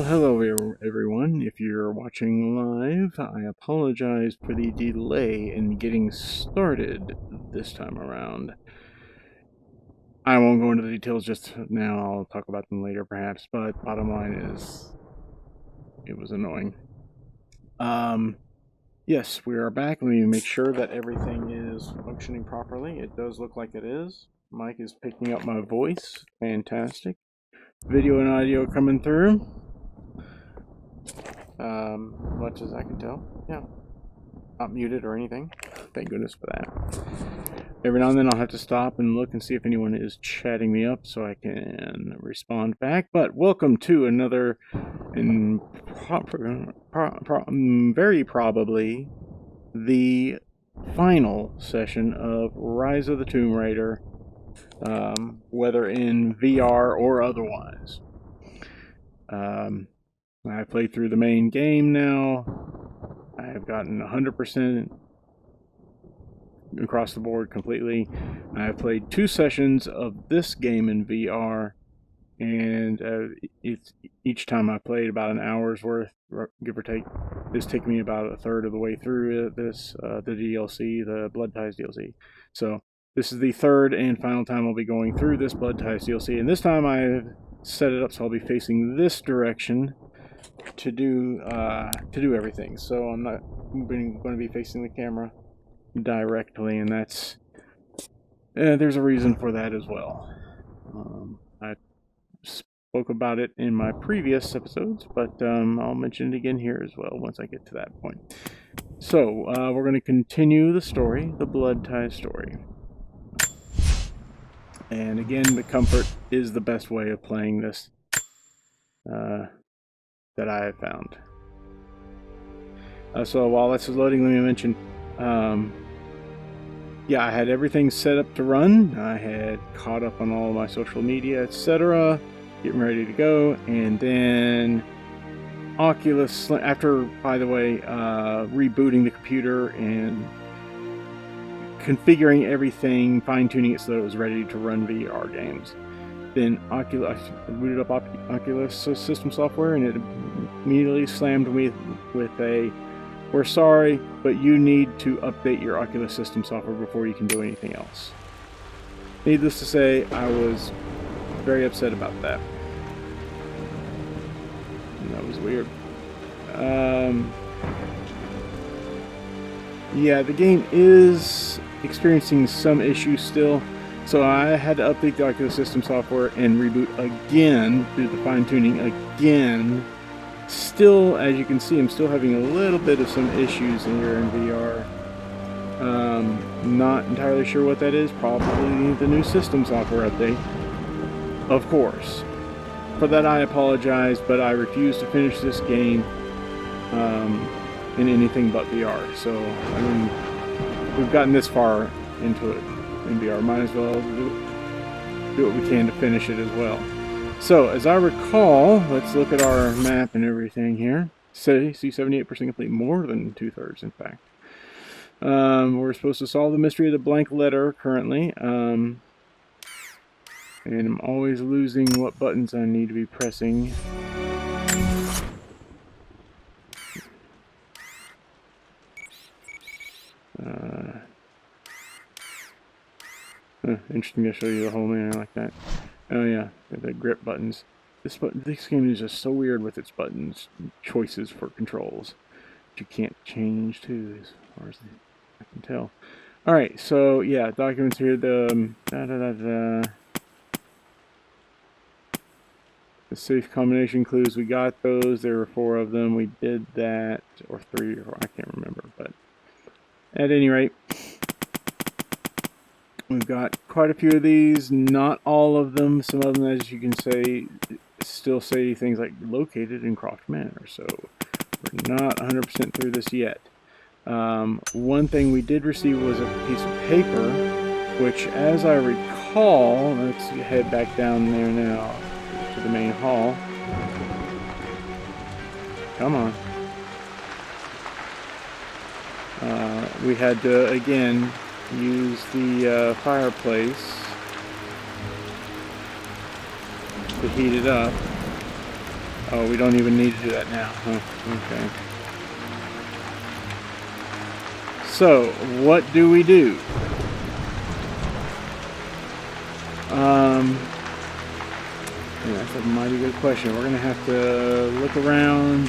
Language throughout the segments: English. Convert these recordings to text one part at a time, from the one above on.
Well, hello everyone. If you're watching live, I apologize for the delay in getting started this time around. I won't go into the details just now. I'll talk about them later perhaps, but bottom line is it was annoying. Yes, we are back. Let me make sure that everything is functioning properly. It does look like it is. Mic is picking up my voice. Fantastic. Video and audio coming through. Much as I can tell. Yeah. Not muted or anything. Thank goodness for that. Every now and then I'll have to stop and look and see if anyone is chatting me up so I can respond back. But welcome to another, and very probably the final session of Rise of the Tomb Raider, whether in VR or otherwise. I've played through the main game now. I have gotten 100% across the board completely. I've played 2 sessions of this game in VR, and it's each time I played about an hour's worth, give or take. This took me about a third of the way through this, the DLC, the Blood Ties DLC. So this is the third and final time I'll be going through this Blood Ties DLC, and this time I've set it up so I'll be facing this direction to do everything. So I'm not going to be facing the camera directly, and that's there's a reason for that as well. I spoke about it in my previous episodes, but I'll mention it again here as well once I get to that point. So we're going to continue the story, the Blood Ties story. And again, the comfort is the best way of playing this that I have found. So while this is loading, let me mention, yeah, I had everything set up to run. I had caught up on all of my social media, etc., getting ready to go, and then Oculus, after, by the way, rebooting the computer and configuring everything, fine-tuning it so that it was ready to run VR games. Then I booted up Oculus system software, and it immediately slammed me with a, "We're sorry, but you need to update your Oculus system software before you can do anything else." Needless to say, I was very upset about that. And that was weird. Yeah, the game is experiencing some issues still. So I had to update the Oculus system software and reboot again, do the fine-tuning again. Still, as you can see, I'm still having a little bit of some issues in here in VR. Not entirely sure what that is. Probably the new system software update. Of course. For that I apologize, but I refuse to finish this game in anything but VR. So, I mean, we've gotten this far into it in VR. Might as well do what we can to finish it as well. So, as I recall, let's look at our map and everything here. See 78% complete, more than 2/3 in fact. We're supposed to solve the mystery of the blank letter currently. And I'm always losing what buttons I need to be pressing. Interesting to show you the whole menu like that. Oh yeah, the grip buttons. This game is just so weird with its buttons choices for controls that you can't change too, as far as I can tell. All right, so yeah, documents here. The safe combination clues. We got those. There were 4 of them. We did that, or 3, or I can't remember. But at any rate, we've got quite a few of these, not all of them. Some of them, as you can say, still say things like located in Croft Manor, so we're not 100% through this yet. One thing we did receive was a piece of paper, which, as I recall, let's head back down there now to the main hall. Come on. We had to, again, use the fireplace to heat it up. Oh, we don't even need to do that now. Huh? Okay. So, what do we do? Yeah, that's a mighty good question. We're gonna have to look around,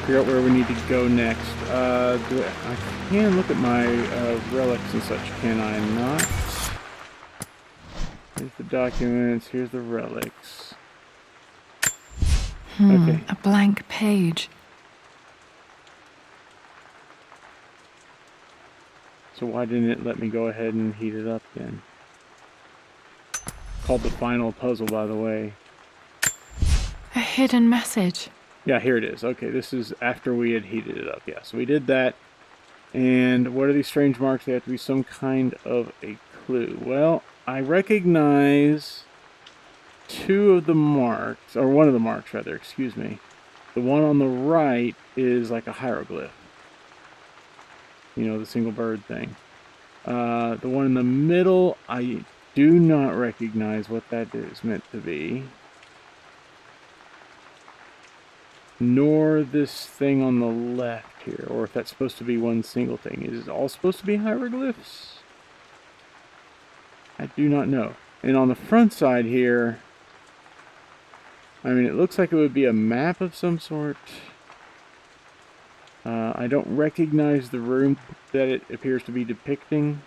figure out where we need to go next. I can look at my relics and such, can I not? Here's the documents, here's the relics. Okay. A blank page. So why didn't it let me go ahead and heat it up then? Called the final puzzle, by the way. A hidden message. Yeah, here it is. Okay, this is after we had heated it up. Yeah, so we did that. And what are these strange marks? They have to be some kind of a clue. Well, I recognize two of the marks, or one of the marks rather, excuse me. The one on the right is like a hieroglyph. You know, the single bird thing. The one in the middle, I do not recognize what that is meant to be. Nor this thing on the left here, or if that's supposed to be one single thing. Is it all supposed to be hieroglyphs? I do not know. And on the front side here, I mean, it looks like it would be a map of some sort. I don't recognize the room that it appears to be depicting.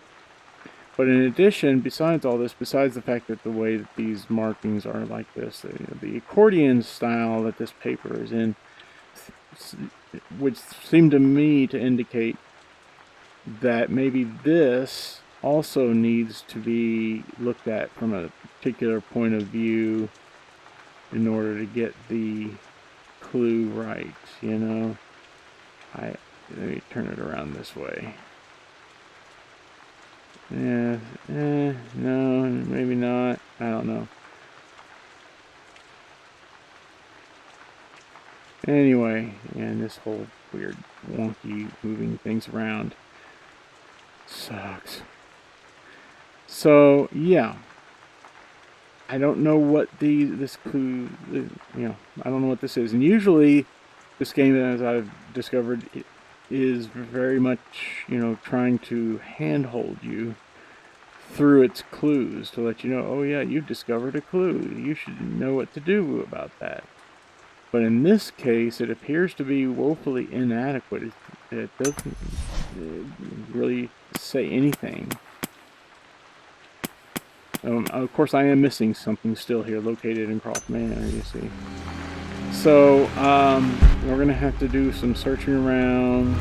But in addition, besides all this, besides the fact that the way that these markings are like this, the accordion style that this paper is in, would seem to me to indicate that maybe this also needs to be looked at from a particular point of view in order to get the clue right, you know. Let me turn it around this way. Yeah, no, maybe not. I don't know. Anyway, and this whole weird, wonky, moving things around sucks. So, yeah. I don't know what this clue, you know, I don't know what this is. And usually, this game, as I've discovered, is very much, you know, trying to handhold you through its clues to let you know, oh yeah, you've discovered a clue. You should know what to do about that. But in this case, it appears to be woefully inadequate. It doesn't really say anything. Of course, I am missing something still here, located in Croft Manor, you see. So, we're going to have to do some searching around.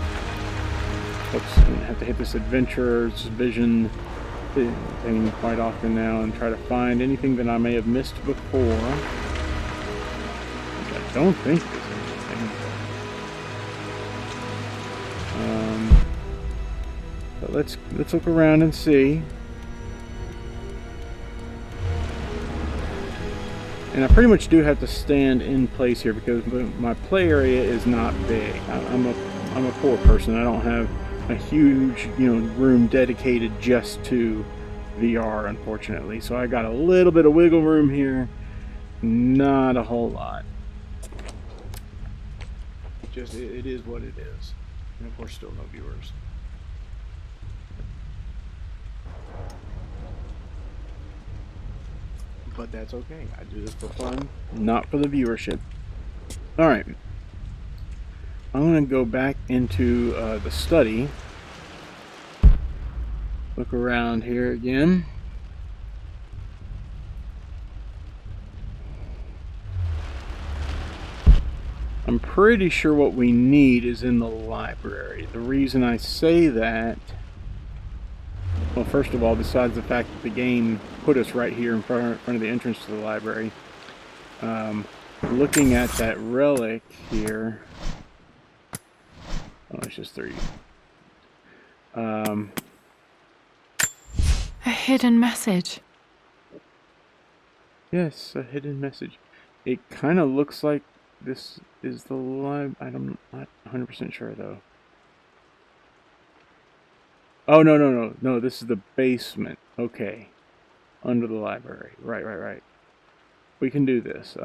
Oops, I'm going to have to hit this adventurer's vision thing quite often now and try to find anything that I may have missed before. Which I don't think there's anything. But let's look around and see. And I pretty much do have to stand in place here because my play area is not big. I'm a poor person. I don't have a huge, you know, room dedicated just to VR, unfortunately. So I got a little bit of wiggle room here, not a whole lot. Just it is what it is, and of course, still no viewers. But that's okay. I do this for fun, not for the viewership. All right. I'm going to go back into the study. Look around here again. I'm pretty sure what we need is in the library. The reason I say that, well, first of all, besides the fact that the game put us right here in front of the entrance to the library, looking at that relic here, oh, it's just 3. A hidden message. Yes, a hidden message. It kind of looks like this is the I'm not 100% sure though. Oh, no, this is the basement. Okay. Under the library. Right. We can do this.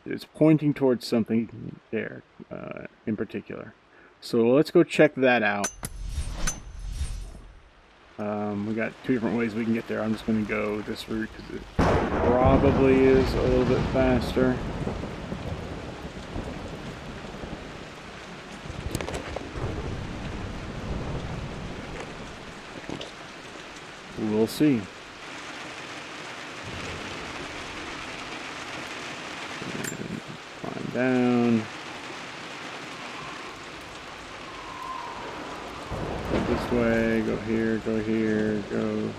it's pointing towards something there in particular. So let's go check that out. We got two different ways we can get there. I'm just going to go this route because it probably is a little bit faster. We'll see. And climb down. Go this way, go here, go.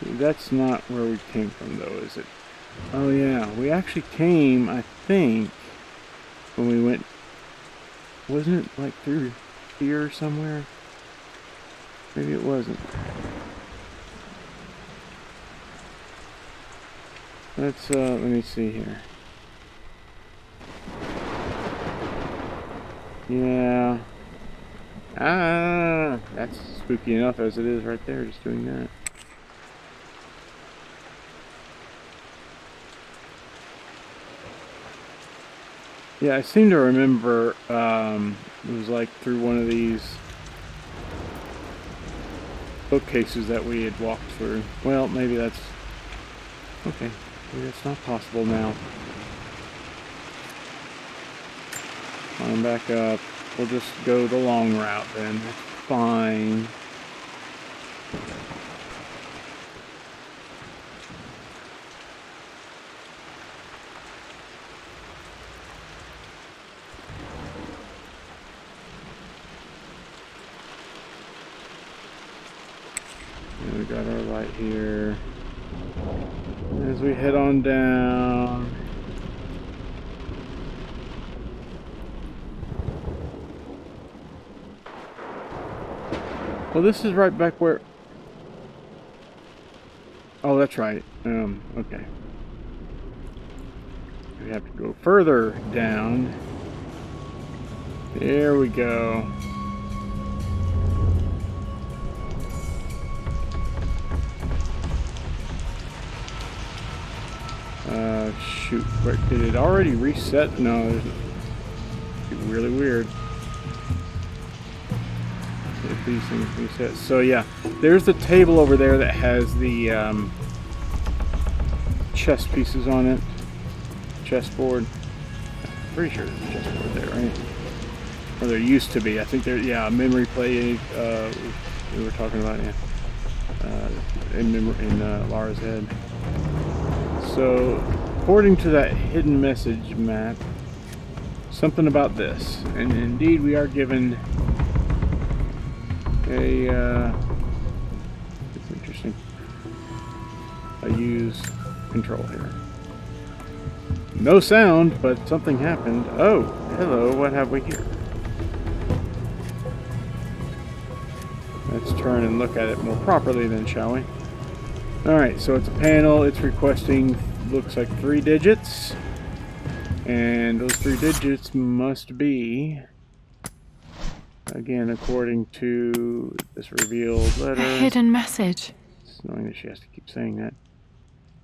See, that's not where we came from though, is it? Oh yeah, we actually came, I think, when we went, wasn't it like through here somewhere? Maybe it wasn't. Let's, let me see here. Yeah. Ah, that's spooky enough as it is right there, just doing that. Yeah, I seem to remember, it was like through one of these bookcases that we had walked through. Well, maybe that's... okay, maybe that's not possible now. Climb back up. We'll just go the long route then. That's fine. And we got our light here. As we head on down. Well, this is right back where... oh, that's right. Okay. We have to go further down. There we go. Shoot. Where, did it already reset? No, it's really weird. If these things reset. So yeah, there's the table over there that has the chess pieces on it. Chessboard. I'm pretty sure there's a chessboard there, right? Or there used to be. I think there, yeah, a memory play we were talking about, yeah. In Lara's head. So, according to that hidden message map, something about this. And indeed, we are given a, it's interesting, a use control here. No sound, but something happened. Oh, hello, what have we here? Let's turn and look at it more properly then, shall we? Alright, so it's a panel, it's requesting, looks like 3 digits. And those 3 digits must be, again, according to this revealed letter. A hidden message. It's annoying that she has to keep saying that.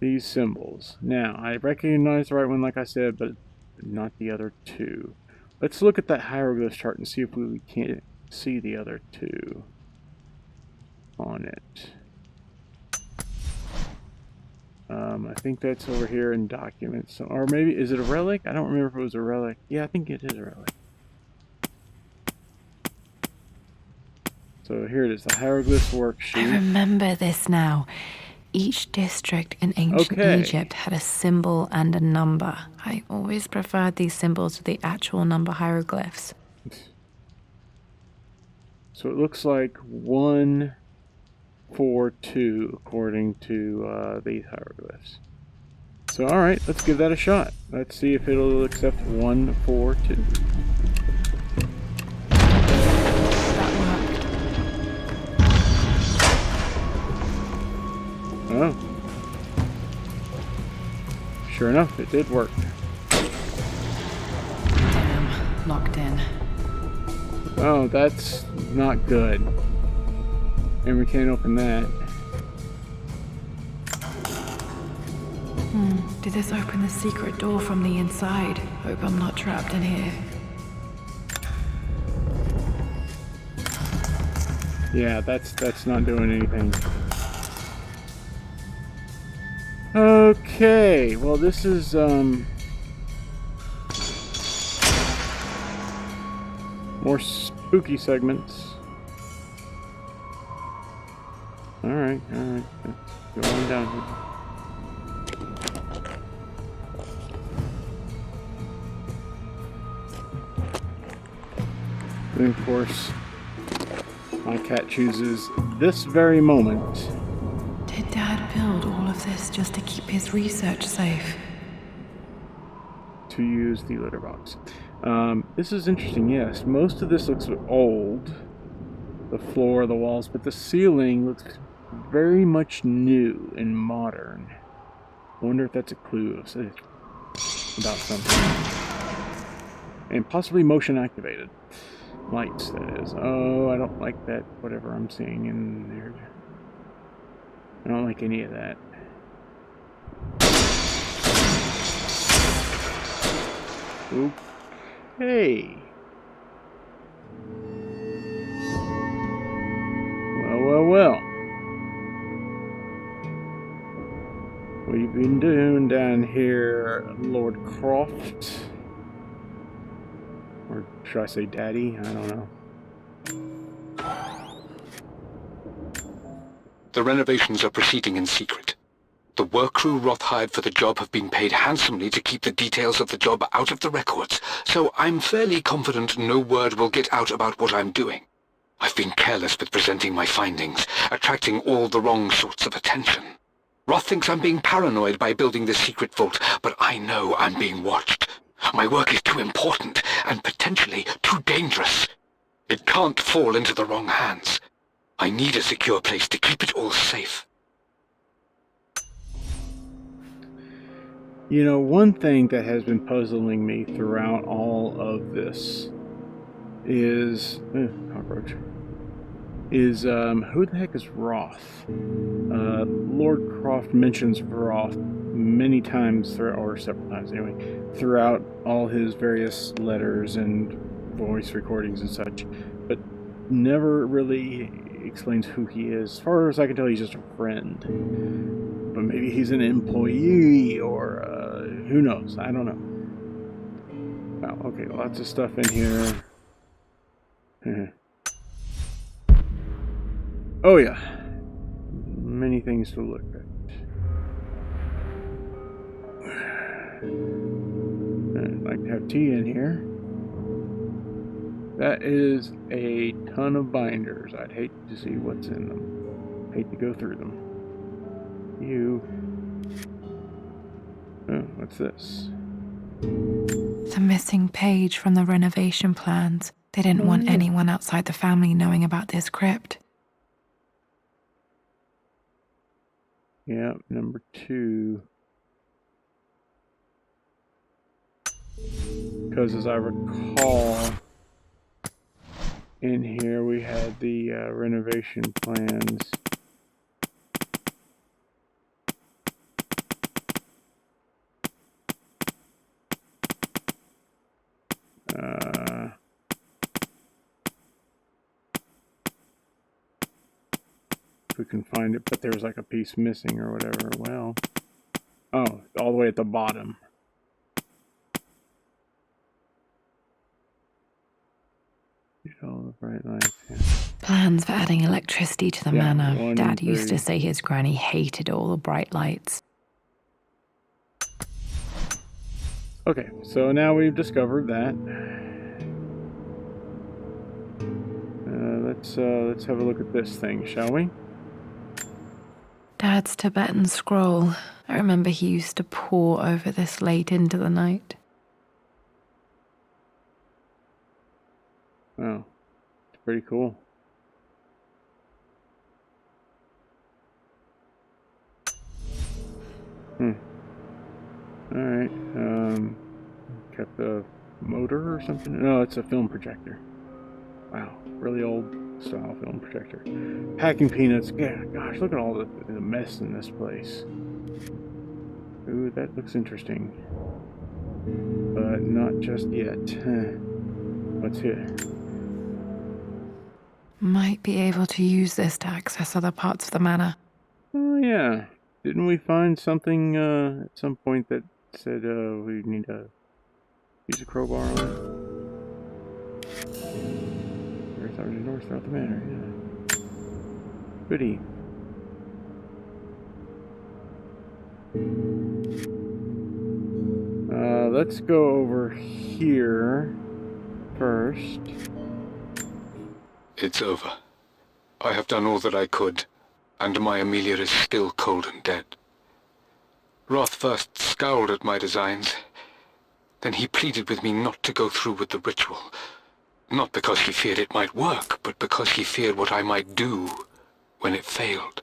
These symbols. Now, I recognize the right one, like I said, but not the other 2. Let's look at that hieroglyph chart and see if we can't see the other 2 on it. I think that's over here in documents. Or maybe, is it a relic? I don't remember if it was a relic. Yeah, I think it is a relic. So here it is, the hieroglyphs worksheet. I remember this now. Each district in ancient Egypt had a symbol and a number. I always preferred these symbols to the actual number hieroglyphs. So it looks like 1, 4, 2, according to these hieroglyphs. So alright, let's give that a shot. Let's see if it'll accept 1, 4, 2. Oh. Sure enough, it did work. Damn, locked in. Oh, that's not good. And we can't open that. Did this open the secret door from the inside? Hope I'm not trapped in here. Yeah, that's not doing anything. Okay, well this is more spooky segments. Alright, let's go on down here. And of course, my cat chooses this very moment. Did Dad build all of this just to keep his research safe? To use the litter box. This is interesting, yes. Most of this looks old. The floor, the walls, but the ceiling looks very much new and modern. I wonder if that's a clue about something. And possibly motion activated. Lights, that is. Oh, I don't like that, whatever I'm seeing in there. I don't like any of that. Okay. Well. What have you been doing down here, Lord Croft? Or should I say Daddy? I don't know. The renovations are proceeding in secret. The work crew Roth hired for the job have been paid handsomely to keep the details of the job out of the records, so I'm fairly confident no word will get out about what I'm doing. I've been careless with presenting my findings, attracting all the wrong sorts of attention. Roth thinks I'm being paranoid by building this secret vault, but I know I'm being watched. My work is too important and potentially too dangerous. It can't fall into the wrong hands. I need a secure place to keep it all safe. You know, one thing that has been puzzling me throughout all of this is cockroach. Is who the heck is Roth? Lord Croft mentions Roth many times or several times anyway, throughout all his various letters and voice recordings and such, but never really explains who he is. As far as I can tell, he's just a friend. But maybe he's an employee or who knows? I don't know. Wow, okay, lots of stuff in here. Oh yeah, many things to look at. I'd like to have tea in here. That is a ton of binders. I'd hate to see what's in them. Hate to go through them. Oh, what's this? The missing page from the renovation plans. They didn't want anyone outside the family knowing about this crypt. Yeah, number 2. Because as I recall, in here we had the renovation plans. If we can find it, but there's like a piece missing or whatever. Well, oh, all the way at the bottom. All the bright lights. Yeah. Plans for adding electricity to the manor. Dad used to say his granny hated all the bright lights. Okay, so now we've discovered that. Let's have a look at this thing, shall we? Dad's Tibetan scroll. I remember he used to pore over this late into the night. Oh, it's pretty cool. Alright, kept a motor or something? No, it's a film projector. Wow, really old style film projector. Packing peanuts. Yeah, gosh, look at all the mess in this place. Ooh, that looks interesting. But not just yet. What's here? Might be able to use this to access other parts of the manor. Oh, yeah. Didn't we find something at some point that said we need to use a crowbar on it? North or north throughout the manor, yeah. Goody. Let's go over here first. It's over. I have done all that I could, and my Amelia is still cold and dead. Roth first scowled at my designs. Then he pleaded with me not to go through with the ritual. Not because he feared it might work, but because he feared what I might do when it failed.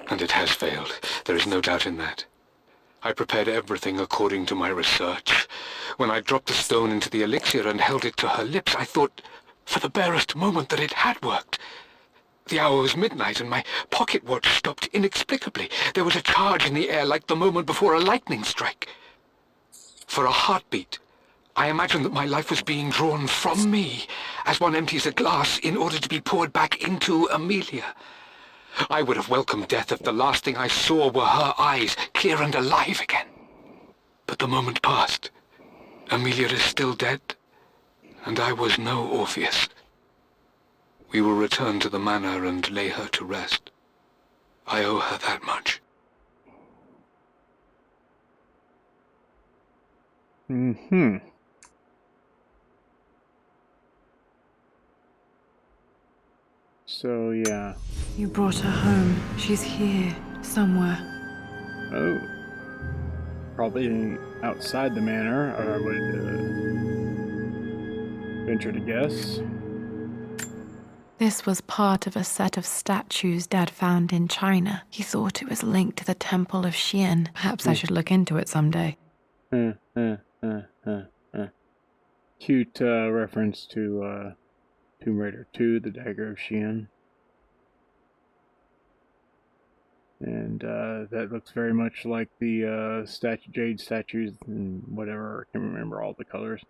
And it has failed. There is no doubt in that. I prepared everything according to my research. When I dropped the stone into the elixir and held it to her lips, I thought for the barest moment that it had worked. The hour was midnight and my pocket watch stopped inexplicably. There was a charge in the air like the moment before a lightning strike. For a heartbeat, I imagined that my life was being drawn from me as one empties a glass in order to be poured back into Amelia. I would have welcomed death if the last thing I saw were her eyes, clear and alive again. But the moment passed. Amelia is still dead, and I was no Orpheus. We will return to the manor and lay her to rest. I owe her that much. Mm-hmm. So, yeah. You brought her home. She's here, somewhere. Oh. Probably outside the manor, I would venture to guess. This was part of a set of statues Dad found in China. He thought it was linked to the Temple of Xian. Perhaps I should look into it someday. Cute reference to Tomb Raider 2, The Dagger of Xian. And that looks very much like the jade statues and whatever, I can't remember all the colors,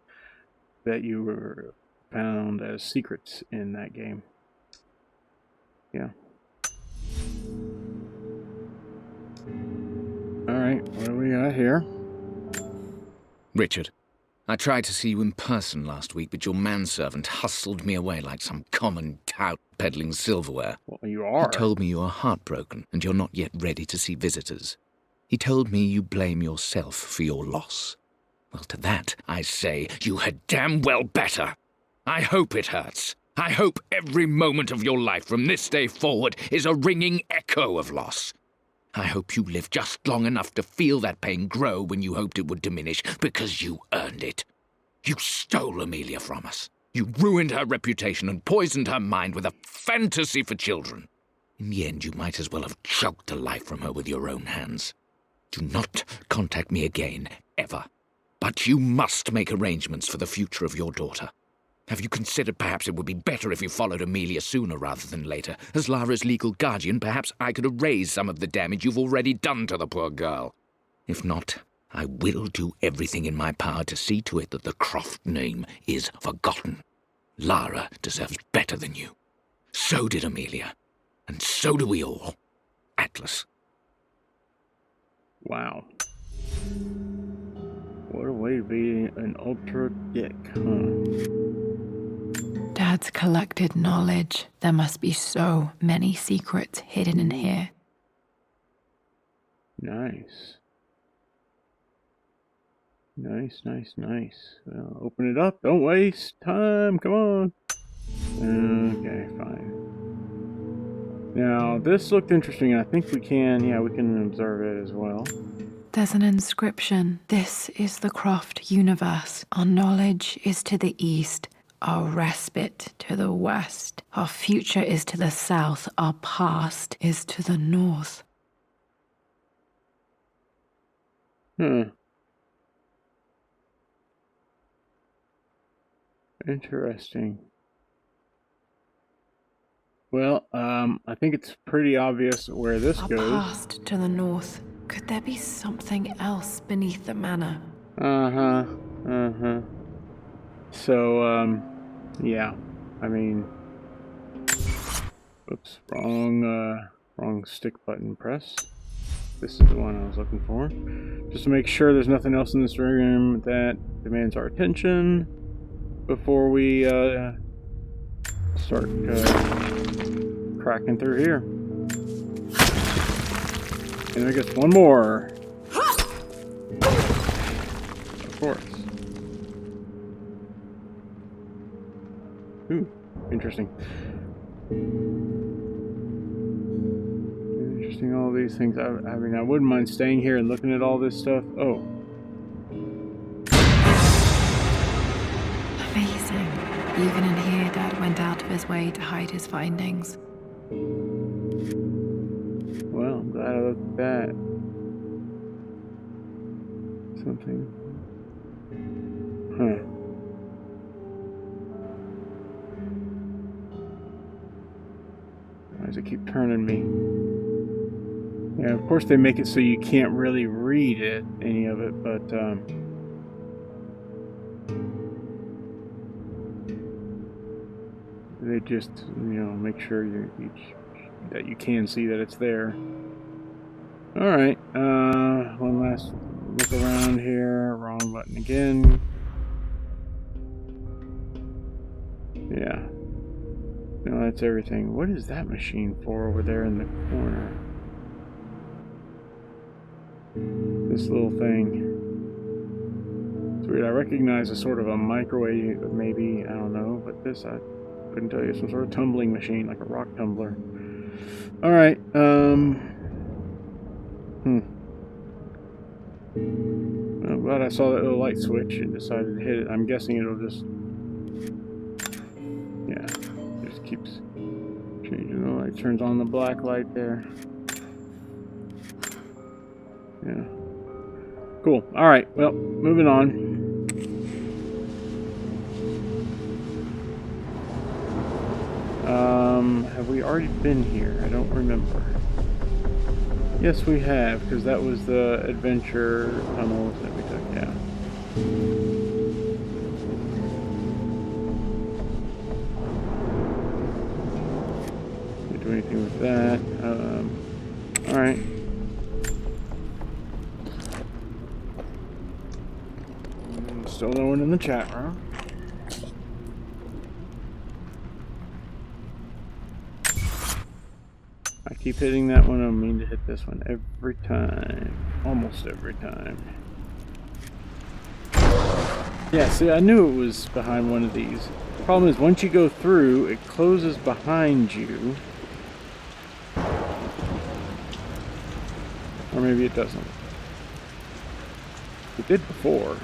that you were found as secrets in that game. Yeah. Alright, what do we got here? Richard, I tried to see you in person last week, but your manservant hustled me away like some common tout peddling silverware. Well, you are. He told me you are heartbroken and you're not yet ready to see visitors. He told me you blame yourself for your loss. Well, to that, I say you had damn well better. I hope it hurts. I hope every moment of your life from this day forward is a ringing echo of loss. I hope you live just long enough to feel that pain grow when you hoped it would diminish, because you earned it. You stole Amelia from us. You ruined her reputation and poisoned her mind with a fantasy for children. In the end, you might as well have choked the life from her with your own hands. Do not contact me again, ever. But you must make arrangements for the future of your daughter. Have you considered perhaps it would be better if you followed Amelia sooner rather than later? As Lara's legal guardian, perhaps I could erase some of the damage you've already done to the poor girl. If not, I will do everything in my power to see to it that the Croft name is forgotten. Lara deserves better than you. So did Amelia. And so do we all. Atlas. Wow. What a way to be an ultra dick, huh? Dad's collected knowledge. There must be so many secrets hidden in here. Nice. Nice. Well, open it up. Don't waste time. Come on. Okay, fine. Now, this looked interesting. I think we can observe it as well. There's an inscription. This is the Croft universe. Our knowledge is to the east. Our respite to the west. Our future is to the south. Our past is to the north. Interesting. Well, I think it's pretty obvious where this Our goes. past to the north. Could there be something else beneath the manor? Uh-huh. Uh-huh. So, yeah. I mean... Oops. Wrong stick button press. This is the one I was looking for. Just to make sure there's nothing else in this room that demands our attention before we, start, cracking through here. And I guess one more. Of course. Ooh, interesting. Interesting, all these things. I mean, I wouldn't mind staying here and looking at all this stuff. Oh. Amazing. Even in here, Dad went out of his way to hide his findings. Well, I'm glad I looked at that. Something. Huh. Why does it keep turning me? Yeah, of course they make it so you can't really read it, any of it, but they just, you know, make sure that you can see that it's there. All right, one last look around here. Wrong button again. Yeah. No, that's everything. What is that machine for over there in the corner? This little thing. It's weird. I recognize a sort of a microwave, maybe, I don't know, but this, I couldn't tell you. Some sort of tumbling machine, like a rock tumbler. Alright, I'm glad I saw that little light switch and decided to hit it. I'm guessing it'll just... Yeah, it just keeps changing the light. Turns on the black light there. Yeah. Cool. Alright, well, moving on. Have we already been here? I don't remember. Yes, we have, because that was the adventure tunnels that we took, yeah. Can't do anything with that. Alright. Still no one in the chat room. I keep hitting that one. I mean to hit this one every time. Almost every time. Yeah, see, I knew it was behind one of these. The problem is, once you go through, it closes behind you. Or maybe it doesn't. It did before.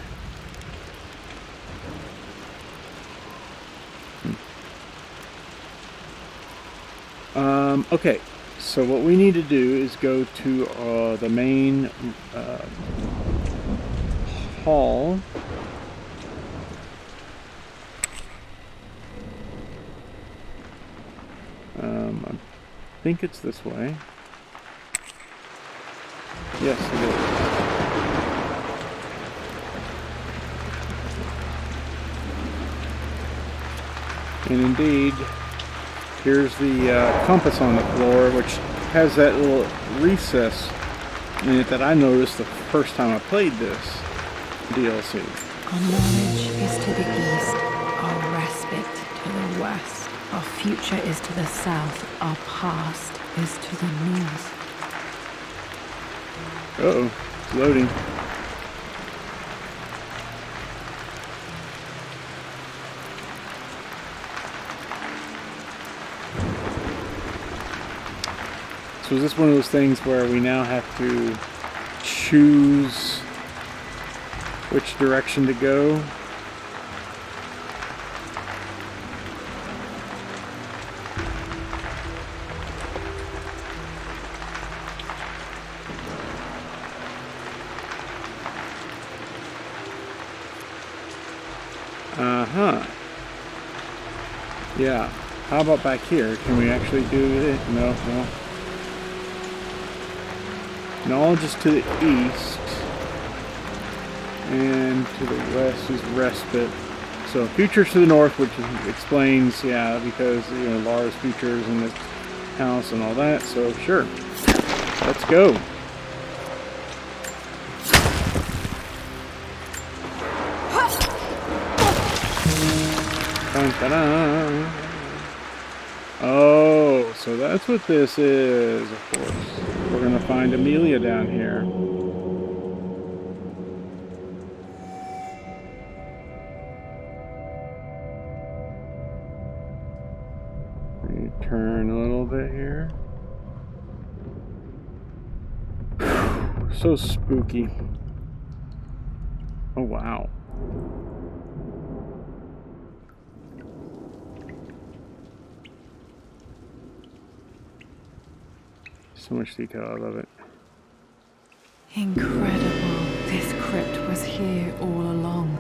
Okay, so what we need to do is go to the main hall. I think it's this way. Yes, it is. And indeed, here's the compass on the floor, which has that little recess in it that I noticed the first time I played this DLC. Our knowledge is to the east, our respite to the west. Our future is to the south, our past is to the north. Uh-oh, it's loading. So is this one of those things where we now have to choose which direction to go? Uh-huh. Yeah. How about back here? Can we actually do it? No, no. Knowledge is to the east, and to the west is respite. So future's to the north, which explains, yeah, because you know Lara's future is in this house and all that. So sure, let's go. Dun, dun, dun. Oh, so that's what this is, of course. We're gonna find Amelia down here. Turn a little bit here. So spooky. Oh wow. So much detail, I love it. Incredible. This crypt was here all along.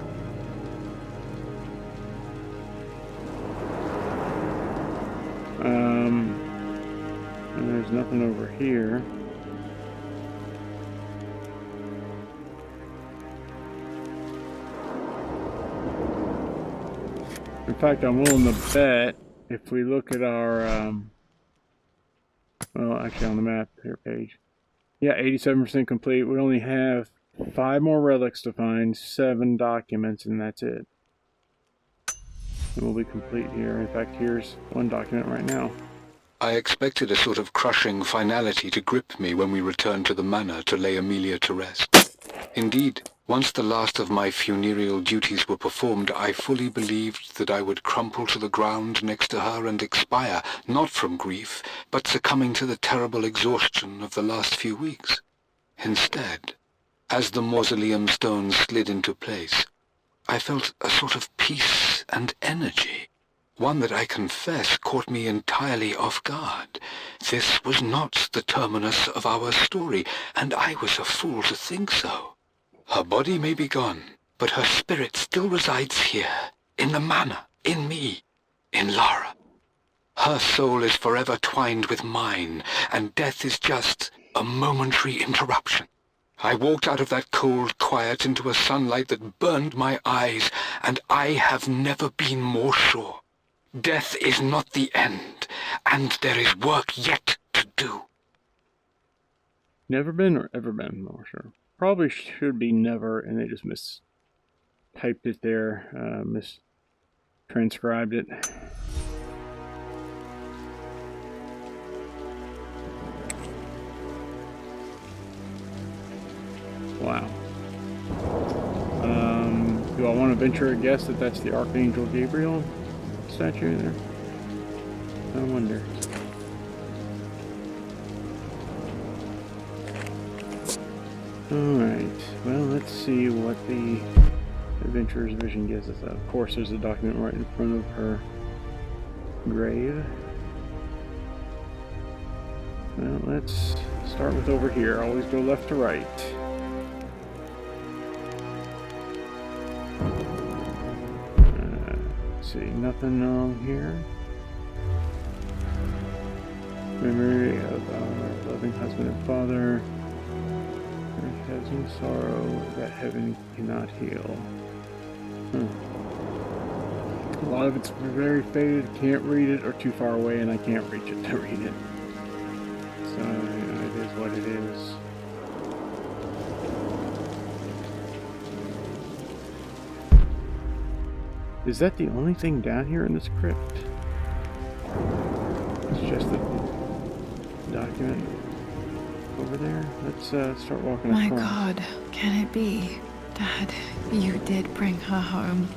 And there's nothing over here. In fact, I'm willing to bet if we look at our, well, actually on the map here page. Yeah, 87% complete. We only have 5 more relics to find, 7 documents, and that's it. And we'll be complete here. In fact, here's 1 document right now. I expected a sort of crushing finality to grip me when we returned to the manor to lay Amelia to rest. Indeed, once the last of my funereal duties were performed, I fully believed that I would crumple to the ground next to her and expire, not from grief, but succumbing to the terrible exhaustion of the last few weeks. Instead, as the mausoleum stones slid into place, I felt a sort of peace and energy. One that I confess caught me entirely off guard. This was not the terminus of our story, and I was a fool to think so. Her body may be gone, but her spirit still resides here, in the manor, in me, in Lara. Her soul is forever twined with mine, and death is just a momentary interruption. I walked out of that cold quiet into a sunlight that burned my eyes, and I have never been more sure. Death is not the end, and there is work yet to do. Never been or ever been, no, sure. Probably should be never, and they just mistyped it there, mistranscribed it. Wow. Do I want to venture a guess that that's the Archangel Gabriel statue there? I wonder. Alright, well, let's see what the Adventurer's Vision gives us. Of course, there's a document right in front of her grave. Well, let's start with over here. Always go left to right. Let's see, nothing wrong here. Memory of our loving husband and father. Has no sorrow that heaven cannot heal. A lot of it's very faded, can't read it, or too far away, and I can't reach it to read it. So, you know, it is what it is. Is that the only thing down here in this crypt? It's just the document over there. Let's start walking across. My God, can it be? Dad, you did bring her home.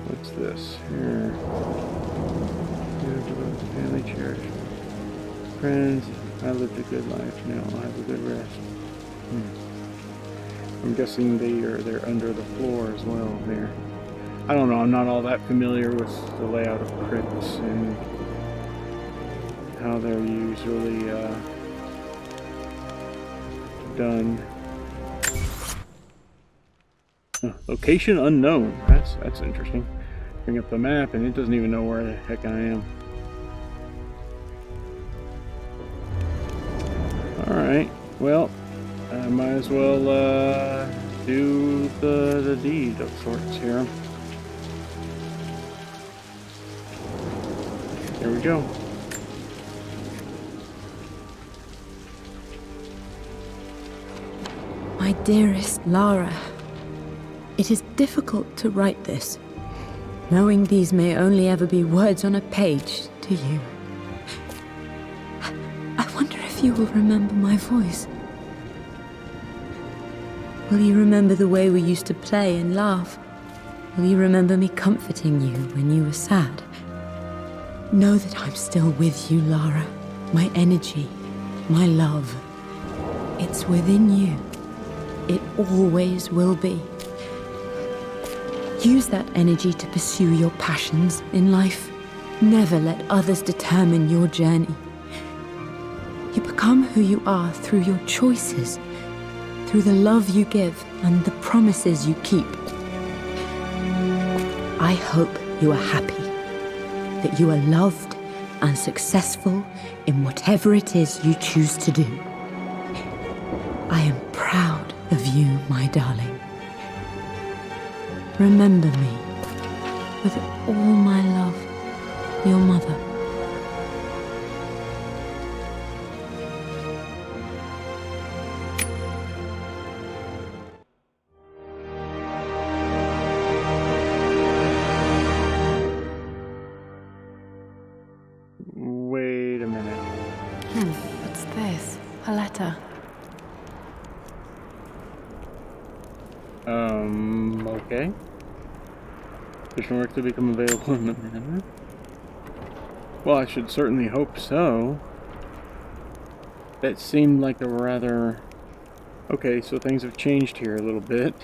What's this? Here. Family cherished. Friends, I lived a good life. Now I'll have a good rest. I'm guessing they're under the floor as well there. I don't know, I'm not all that familiar with the layout of crypts and how they're usually done. Location unknown. That's interesting. Bring up the map and it doesn't even know where the heck I am. Alright, well, I might as well do the deed of sorts here. There we go. My dearest Lara, it is difficult to write this, knowing these may only ever be words on a page to you. I wonder if you will remember my voice. Will you remember the way we used to play and laugh? Will you remember me comforting you when you were sad? Know that I'm still with you, Lara. My energy, my love. It's within you. It always will be. Use that energy to pursue your passions in life. Never let others determine your journey. You become who you are through your choices, through the love you give and the promises you keep. I hope you are happy, that you are loved and successful in whatever it is you choose to do. I am proud of you, my darling. Remember me, with all my love, your mother. Wait a minute. What's this? A letter. Okay. Mission work to become available in a minute. Well, I should certainly hope so. That seemed like a rather... Okay, so things have changed here a little bit.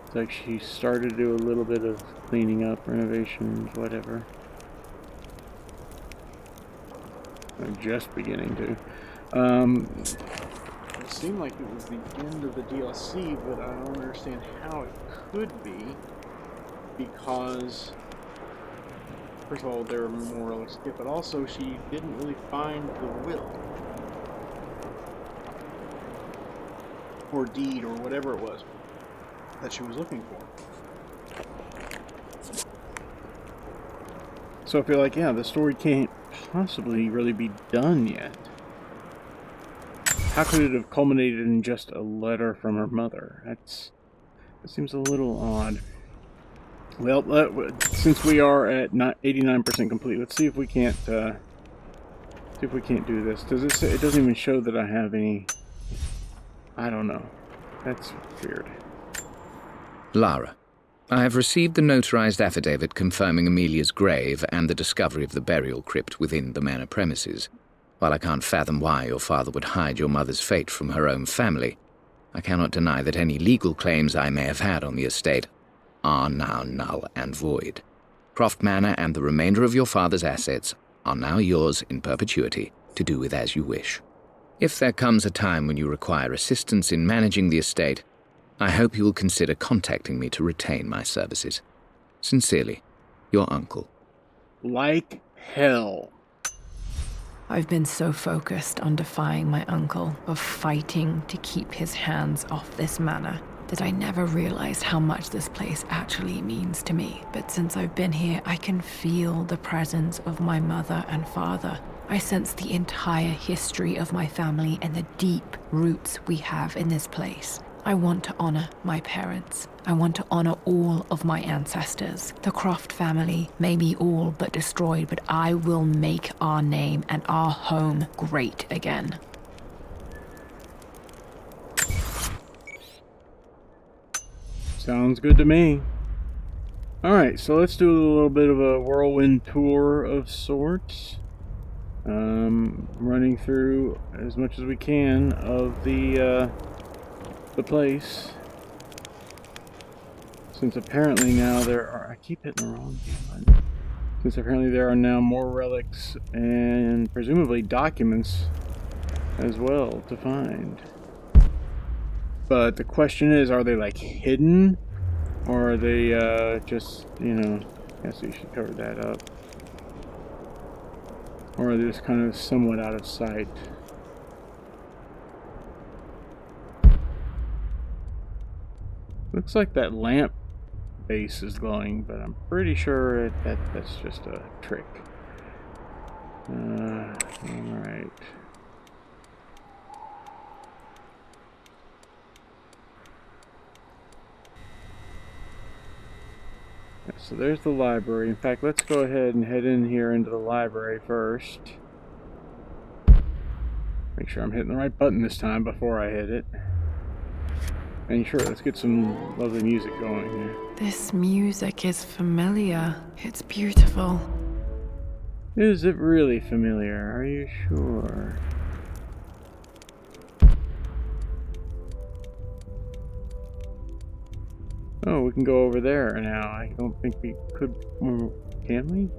It's like she started to do a little bit of cleaning up, renovations, whatever. I'm just beginning to. It seemed like it was the end of the DLC, but I don't understand how it could be, because first of all, they're more or less skip, but also she didn't really find the will or deed or whatever it was that she was looking for. So I feel like, yeah, the story can't possibly really be done yet. How could it have culminated in just a letter from her mother? That seems a little odd. Well, since we are at 89% complete, let's see if we can't do this. Does it say, it doesn't even show that I have any... I don't know. That's weird. Lara, I have received the notarized affidavit confirming Amelia's grave and the discovery of the burial crypt within the manor premises. While I can't fathom why your father would hide your mother's fate from her own family, I cannot deny that any legal claims I may have had on the estate are now null and void. Croft Manor and the remainder of your father's assets are now yours in perpetuity to do with as you wish. If there comes a time when you require assistance in managing the estate, I hope you will consider contacting me to retain my services. Sincerely, your uncle. Like hell. I've been so focused on defying my uncle, of fighting to keep his hands off this manor, that I never realized how much this place actually means to me. But since I've been here, I can feel the presence of my mother and father. I sense the entire history of my family and the deep roots we have in this place. I want to honor my parents. I want to honor all of my ancestors. The Croft family may be all but destroyed, but I will make our name and our home great again. Sounds good to me. Alright, so let's do a little bit of a whirlwind tour of sorts. Running through as much as we can of the place. Since apparently now there are... I keep hitting the wrong button. Since apparently there are now more relics and presumably documents as well to find. But the question is, are they like hidden? Or are they just, you know... I guess we should cover that up. Or are they just kind of somewhat out of sight? Looks like that lamp base is glowing, but I'm pretty sure that's just a trick. Alright. So there's the library. In fact, let's go ahead and head in here into the library first. Make sure I'm hitting the right button this time before I hit it. And sure, let's get some lovely music going here. This music is familiar. It's beautiful. Is it really familiar? Are you sure? Oh, we can go over there now. I don't think we could... Can we?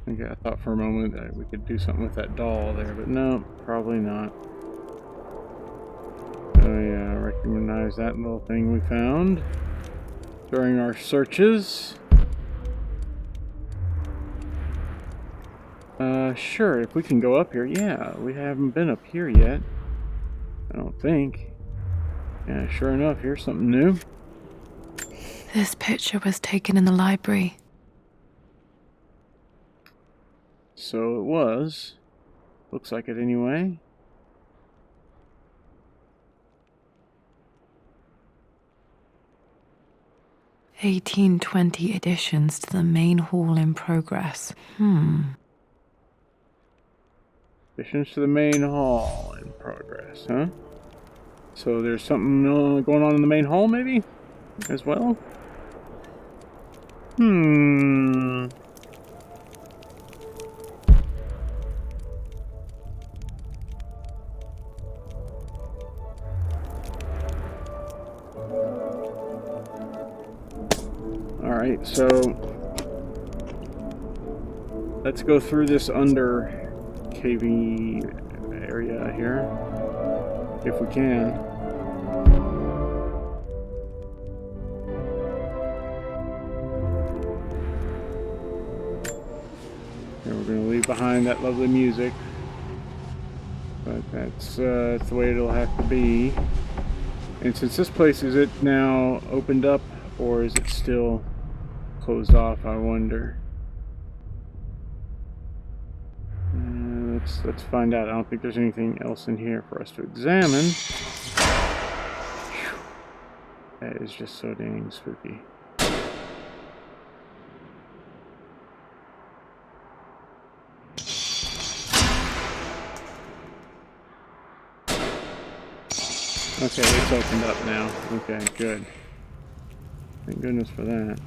Okay, I thought for a moment that we could do something with that doll there, but no, probably not. Oh yeah, I recognize that little thing we found during our searches. Sure, if we can go up here. Yeah, we haven't been up here yet. I don't think. Yeah, sure enough, here's something new. This picture was taken in the library. So it was. Looks like it anyway. $1820 additions to the main hall in progress. Additions to the main hall in progress, huh? So there's something going on in the main hall, maybe? As well? Alright, so let's go through this under cavey area here, if we can. And we're going to leave behind that lovely music, but that's the way it'll have to be. And since this place, is it now opened up, or is it still closed off, I wonder? Let's find out. I don't think there's anything else in here for us to examine. Whew. That is just so dang spooky. Okay, it's opened up now. Okay, good. Thank goodness for that.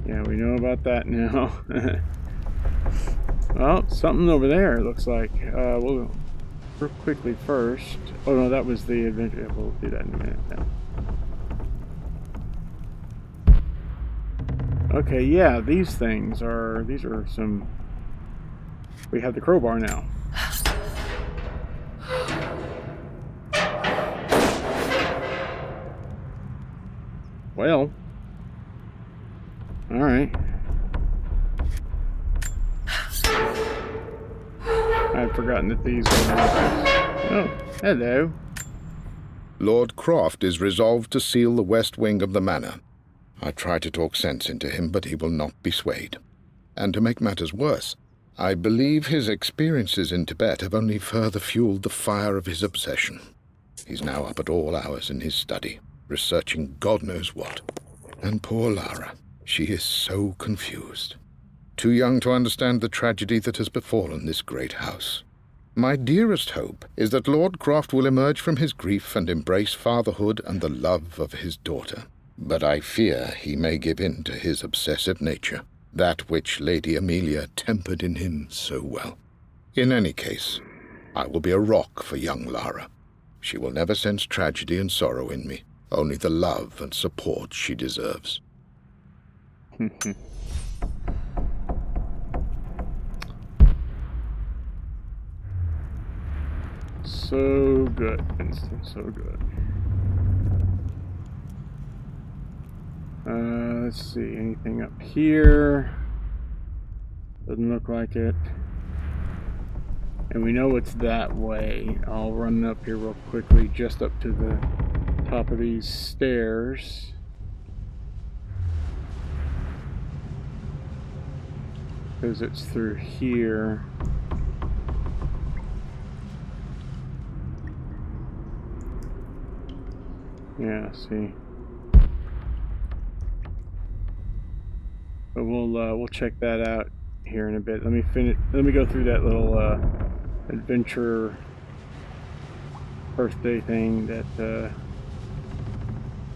Yeah, we know about that now. Well, something over there, it looks like. We'll real quickly first. Oh no, that was the adventure. We'll do that in a minute then. Okay, yeah, these are some... We have the crowbar now. Well... Alright. I'd forgotten that these were... Oh, hello. Lord Croft is resolved to seal the west wing of the manor. I try to talk sense into him, but he will not be swayed. And to make matters worse, I believe his experiences in Tibet have only further fueled the fire of his obsession. He's now up at all hours in his study, researching God knows what. And poor Lara, she is so confused. Too young to understand the tragedy that has befallen this great house. My dearest hope is that Lord Croft will emerge from his grief and embrace fatherhood and the love of his daughter. But I fear he may give in to his obsessive nature, that which Lady Amelia tempered in him so well. In any case, I will be a rock for young Lara. She will never sense tragedy and sorrow in me, only the love and support she deserves. So good, Winston, so good. Let's see, anything up here? Doesn't look like it. And we know it's that way. I'll run up here real quickly, just up to the top of these stairs. Because it's through here. Yeah, see. But we'll check that out here in a bit. Let me go through that little adventure birthday thing that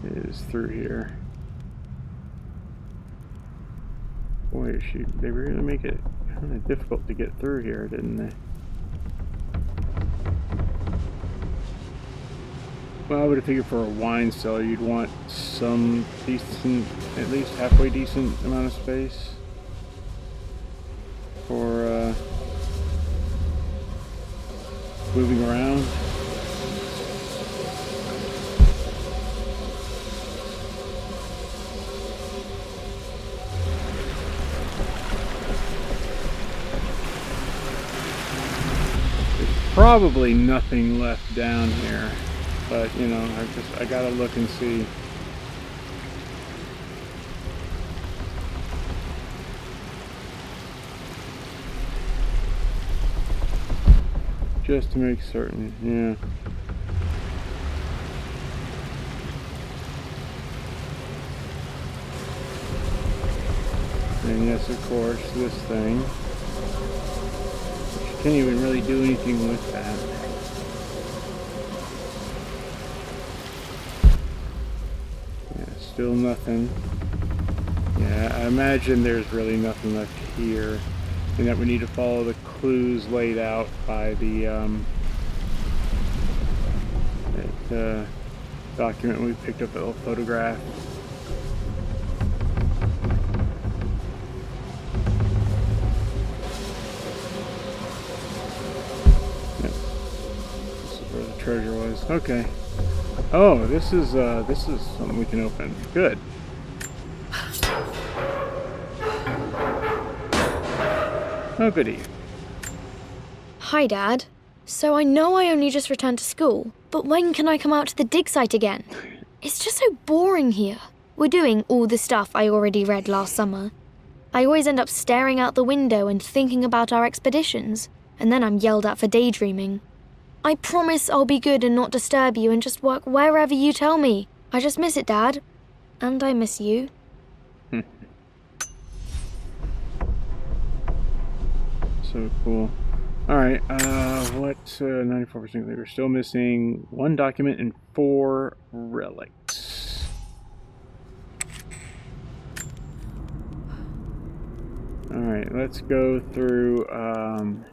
is through here. Boy, they really make it kind of difficult to get through here, didn't they? Well, I would have figured for a wine cellar you'd want some decent, at least halfway decent amount of space for moving around. There's probably nothing left down here. But, you know, I gotta look and see. Just to make certain, yeah. And yes, of course, this thing. But you can't even really do anything with that. Still nothing. Yeah, I imagine there's really nothing left here, and that we need to follow the clues laid out by the document we picked up, a little photograph. Yep. This is where the treasure was. Okay. Oh, this is something we can open. Good. Oh, goody. Hi, Dad. So I know I only just returned to school, but when can I come out to the dig site again? It's just so boring here. We're doing all the stuff I already read last summer. I always end up staring out the window and thinking about our expeditions, and then I'm yelled at for daydreaming. I promise I'll be good and not disturb you and just work wherever you tell me. I just miss it, Dad. And I miss you. So cool. Alright, what, 94%? We're still missing 1 document and 4 relics. Alright, let's go through, come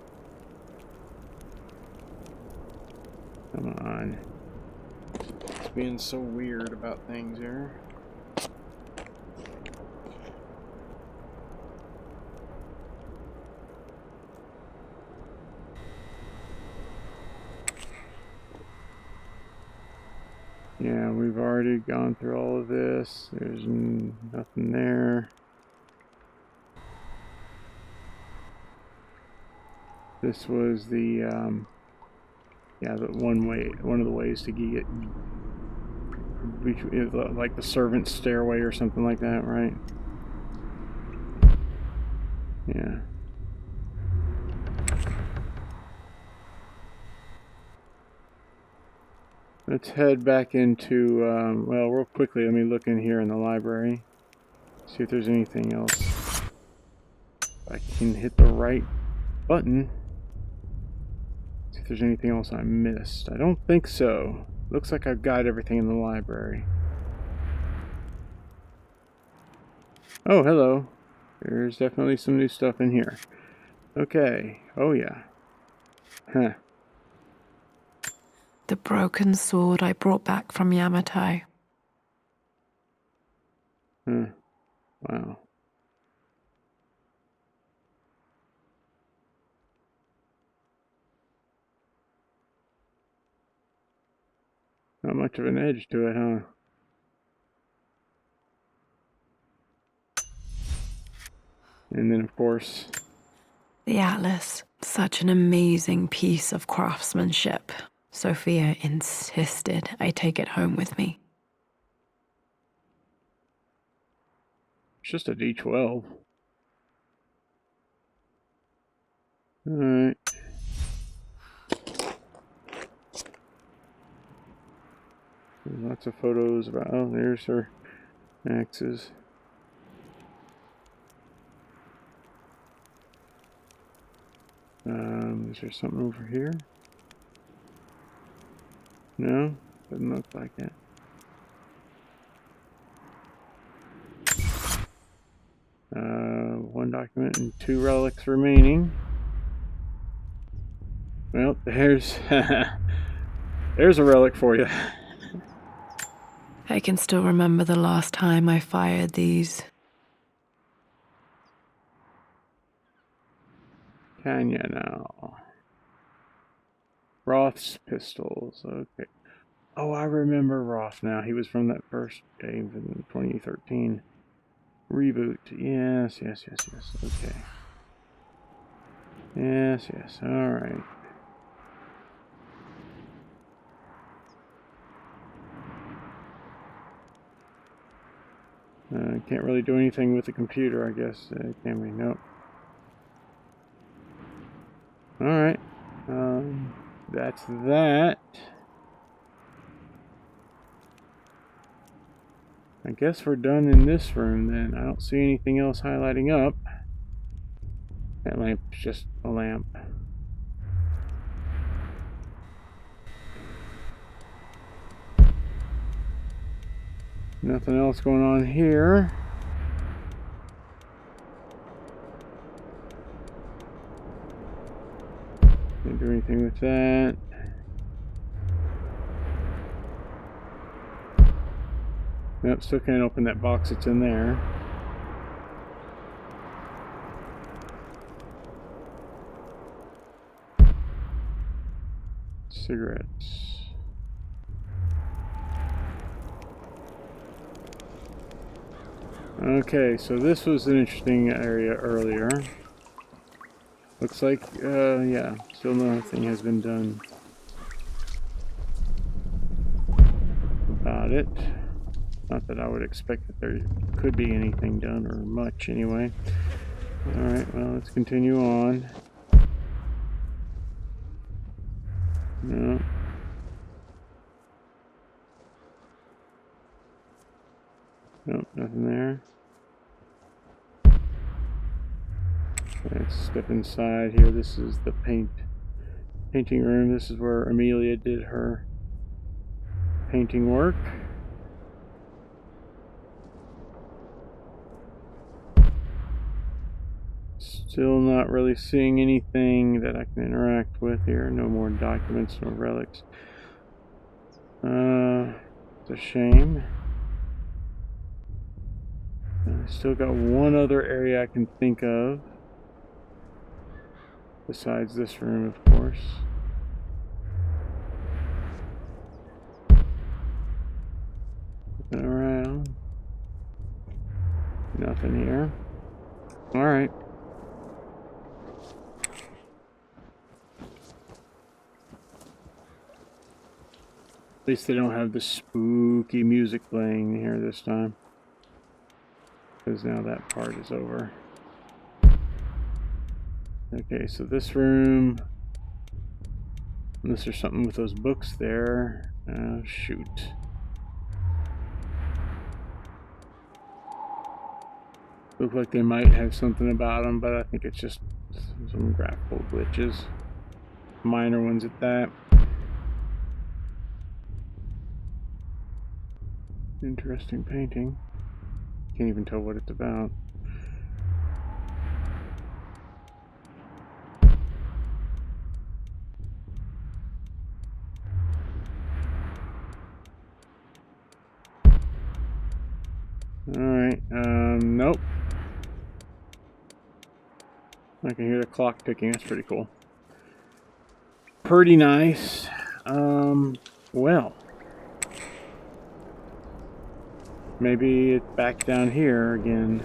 on. It's being so weird about things here. Yeah, we've already gone through all of this. There's nothing there. This was the, yeah, the one of the ways to get, like the servant's stairway or something like that, right? Yeah. Let's head back into, well, real quickly, let me look in here in the library. See if there's anything else. If I can hit the right button. See if there's anything else I missed. I don't think so. Looks like I've got everything in the library. Oh, hello. There's definitely some new stuff in here. Okay. Oh, yeah. Huh. The broken sword I brought back from Yamato. Huh. Wow. Not much of an edge to it, huh? And then, of course, The atlas, such an amazing piece of craftsmanship. Sophia insisted I take it home with me. it's just a D12. Alright. There's lots of photos about, oh, there's her axes. Is there something over here? No? Doesn't look like it. One document and 2 relics remaining. Well, there's there's a relic for you. I can still remember the last time I fired these. Can you now? Roth's pistols. Okay. Oh, I remember Roth now. He was from that first game in 2013 reboot. Yes. Okay. Yes. All right. Can't really do anything with the computer, I guess. Can we? Nope. All right. That's that. I guess we're done in this room then. I don't see anything else highlighting up. That lamp's just a lamp. Nothing else going on here. Can't do anything with that. Nope, still can't open that box that's in there. Cigarettes. Okay, so this was an interesting area earlier. Looks like, yeah, still nothing has been done about it. Not that I would expect that there could be anything done, or much anyway. Alright, well, let's continue on. No. Nope, nothing there. Let's step inside here. This is the painting room. This is where Amelia did her painting work. Still not really seeing anything that I can interact with here. No more documents, no relics. It's a shame. I still got one other area I can think of. Besides this room, of course. Looking around. Nothing here. Alright. At least they don't have the spooky music playing here this time. Because now that part is over. Okay, so this room, unless there's something with those books there. Shoot. Look like they might have something about them, but I think it's just some graphical glitches. Minor ones at that. Interesting painting. Can't even tell what it's about. Alright, nope. I can hear the clock ticking, that's pretty cool. Pretty nice. Well. Maybe it's back down here again.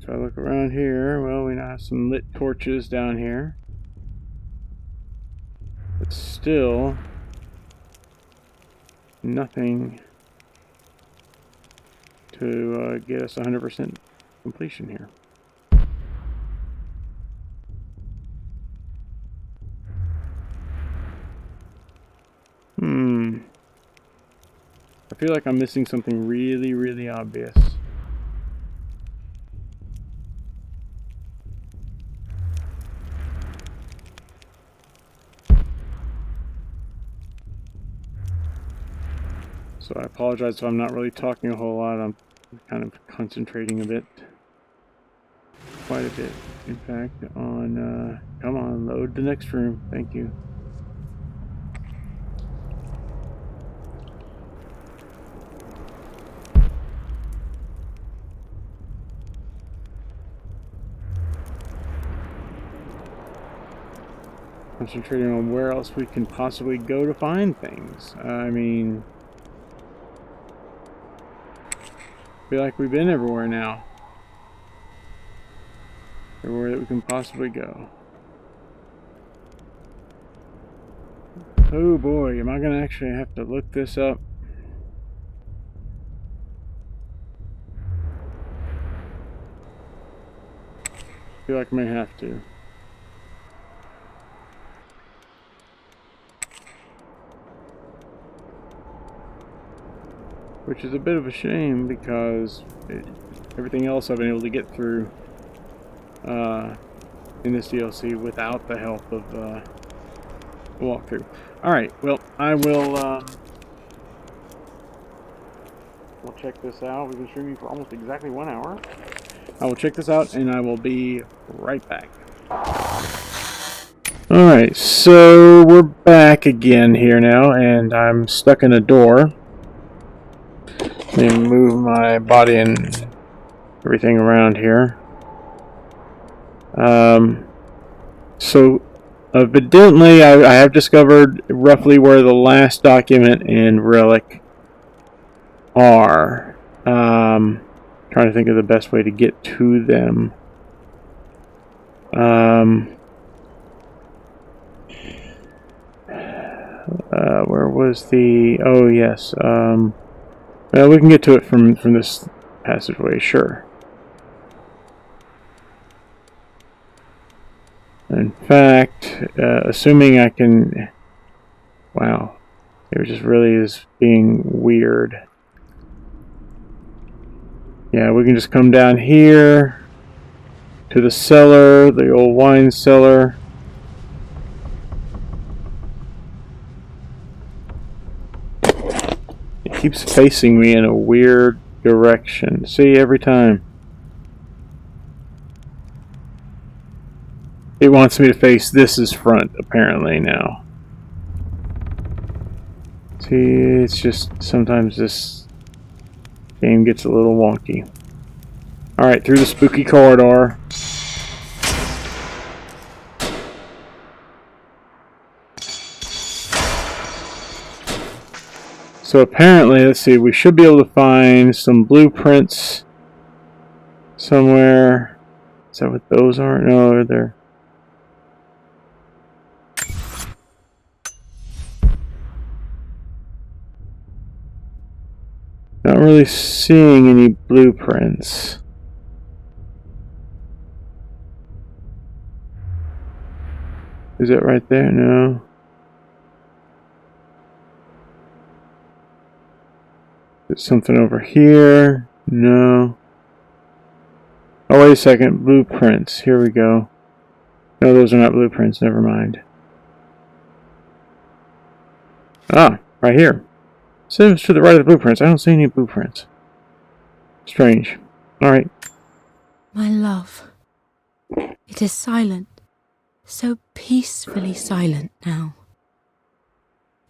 So I look around here. Well, we now have some lit torches down here. But still, nothing to get us 100% completion here. I feel like I'm missing something really, really obvious. So I apologize if I'm not really talking a whole lot. I'm kind of concentrating a bit. Quite a bit, in fact, on, come on, load the next room. Thank you. Concentrating on where else we can possibly go to find things. I mean, I feel like we've been everywhere now. Everywhere that we can possibly go. Oh boy, am I going to actually have to look this up? I feel like I may have to. Which is a bit of a shame because everything else I've been able to get through in this DLC without the help of walkthrough. Alright, well, I will we'll check this out. We've been streaming for almost exactly 1 hour. I will check this out and I will be right back. Alright, so we're back again here now, and I'm stuck in a door. Let me move my body and everything around here. So evidently I have discovered roughly where the last document and relic are. Trying to think of the best way to get to them. Where was the... Oh, yes. Well, we can get to it from this passageway, sure. In fact, assuming I can... Wow. It just really is being weird. Yeah, we can just come down here to the cellar, the old wine cellar. It keeps facing me in a weird direction. See, every time. It wants me to face this as front, apparently, now. See, it's just sometimes this game gets a little wonky. Alright, through the spooky corridor. So apparently, let's see, we should be able to find some blueprints somewhere. Is that what those are? No, they're... Not really seeing any blueprints. Is it right there? No. There's something over here. No. Oh, wait a second. Blueprints. Here we go. No, those are not blueprints. Never mind. Ah, right here. Says to the right of the blueprints. I don't see any blueprints. Strange. Alright. My love. It is silent. So peacefully silent now.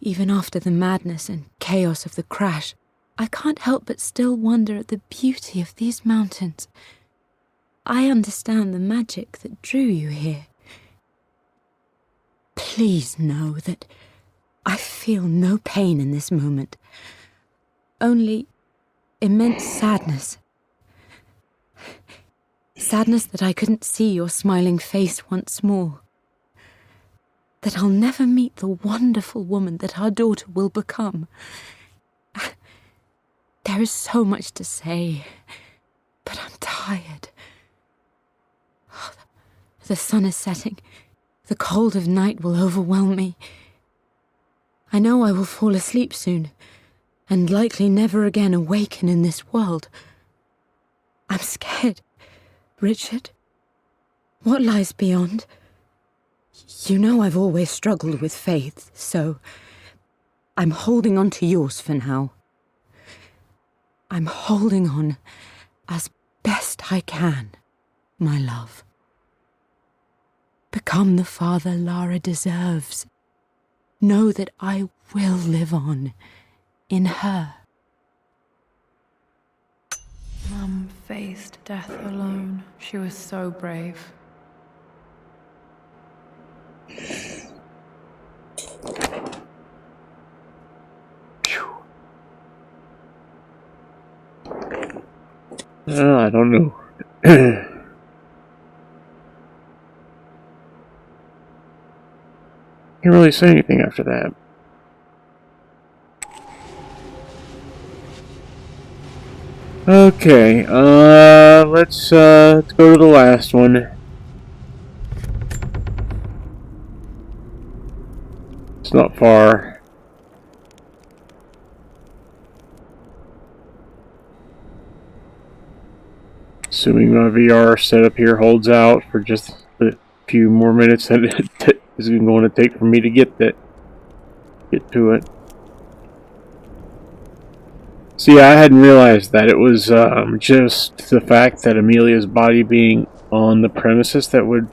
Even after the madness and chaos of the crash, I can't help but still wonder at the beauty of these mountains. I understand the magic that drew you here. Please know that I feel no pain in this moment. Only immense sadness. Sadness that I couldn't see your smiling face once more. That I'll never meet the wonderful woman that our daughter will become. There is so much to say, but I'm tired. The sun is setting. The cold of night will overwhelm me. I know I will fall asleep soon, and likely never again awaken in this world. I'm scared. Richard, what lies beyond? You know I've always struggled with faith, so I'm holding on to yours for now. I'm holding on as best I can, my love. Become the father Lara deserves. Know that I will live on in her. Mum faced death alone. She was so brave. I don't know. Can't really say anything after that. Okay, let's go to the last one. It's not far. Assuming my VR setup here holds out for just the few more minutes that it is going to take for me to get to it. See, I hadn't realized that it was just the fact that Amelia's body being on the premises that would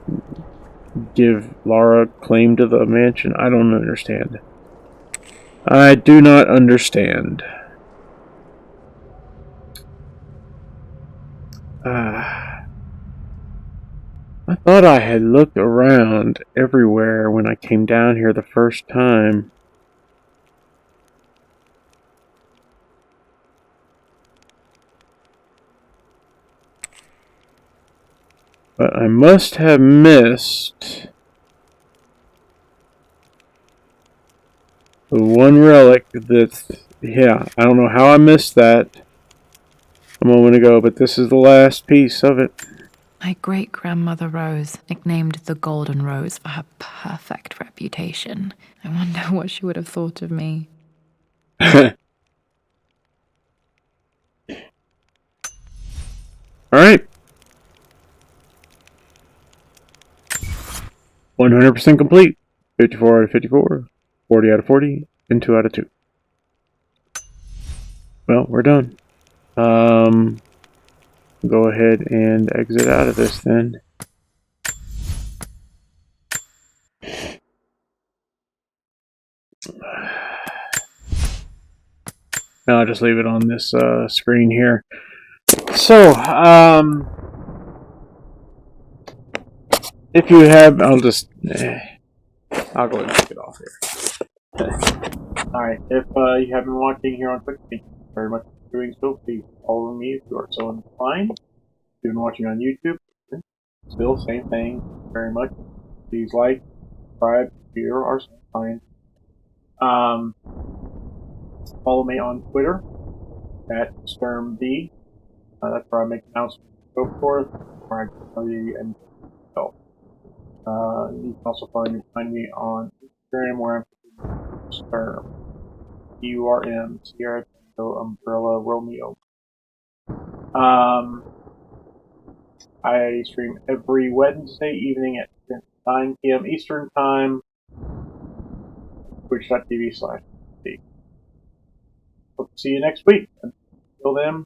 give Lara claim to the mansion. I don't understand. I do not understand. I thought I had looked around everywhere when I came down here the first time. But I must have missed the one relic that's... Yeah, I don't know how I missed that a moment ago, but this is the last piece of it. My great-grandmother Rose, nicknamed the Golden Rose for her perfect reputation. I wonder what she would have thought of me. Alright. 100% complete. 54 out of 54. 40 out of 40. And 2 out of 2. Well, we're done. Go ahead and exit out of this then. Now I'll just leave it on this screen here. So, if you have, I'll go ahead and take it off here. Alright, if you have been watching here on Twitch, thank you very much for doing so. Please follow me if you are so inclined. If you've been watching on YouTube, still same thing, very much. Please like, subscribe if you are so inclined. Follow me on Twitter at sturm-b. That's where I make announcements and so forth. Where I tell you and so. You can also find me on Instagram where I'm Sturm. URM, Sierra Tango Umbrella Romeo. I stream every Wednesday evening at 9 p.m. Eastern Time. Twitch.tv/. Hope to see you next week. Until then,